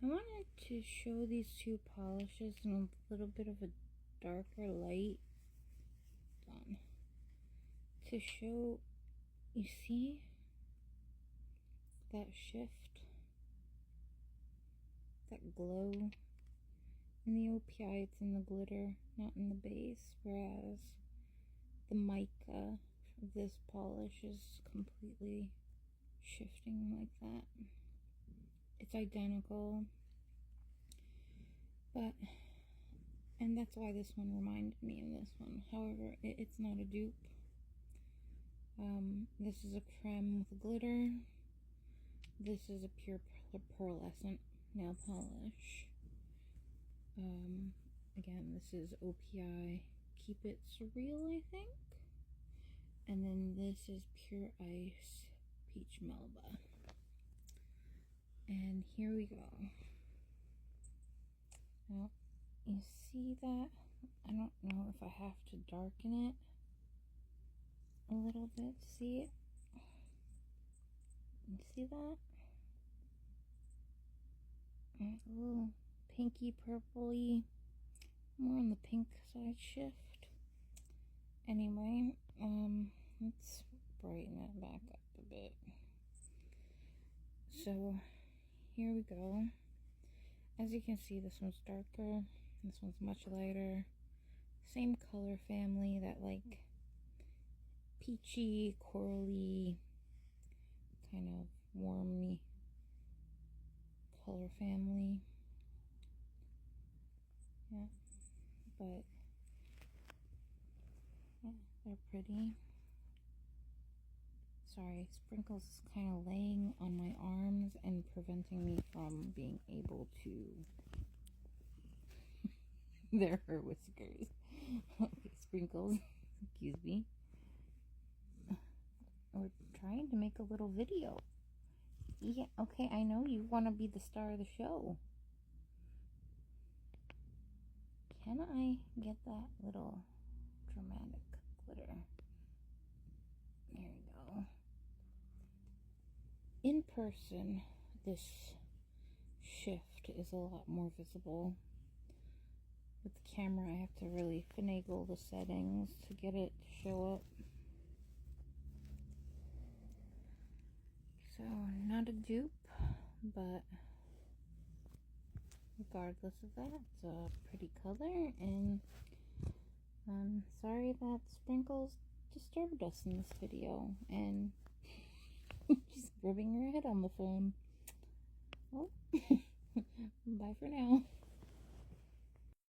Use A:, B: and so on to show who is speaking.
A: I wanted to show these two polishes in a little bit of a darker light. Done. To show, you see that shift, that glow. In the OPI, it's in the glitter, not in the base, whereas the mica of this polish is completely shifting like that. It's identical, but, and that's why this one reminded me of this one. However, it's not a dupe. This is a creme with glitter. This is a pure pearlescent nail polish. Again, this is OPI Keep It Surreal, I think. And then this is Pure Ice Peach Melba. And here we go. Now, you see that? I don't know if I have to darken it a little bit. See it? You see that? A little pinky purpley, more on the pink side shift. Anyway, let's brighten it back up a bit. So here we go. As you can see, this one's darker, this one's much lighter. Same color family, that like peachy, corally, kind of warmy color family. Yeah, but yeah, they're pretty. Sorry, Sprinkles is kind of laying on my arms and preventing me from being able to. They're her whiskers. Okay, Sprinkles, excuse me. We're trying to make a little video. Yeah, okay, I know you want to be the star of the show. Can I get that little dramatic glitter? There we go. In person, this shift is a lot more visible. With the camera, I have to really finagle the settings to get it to show up. So, not a dupe, but regardless of that, it's a pretty color, and I'm sorry that Sprinkles disturbed us in this video, and she's rubbing her head on the phone. Well, bye for now.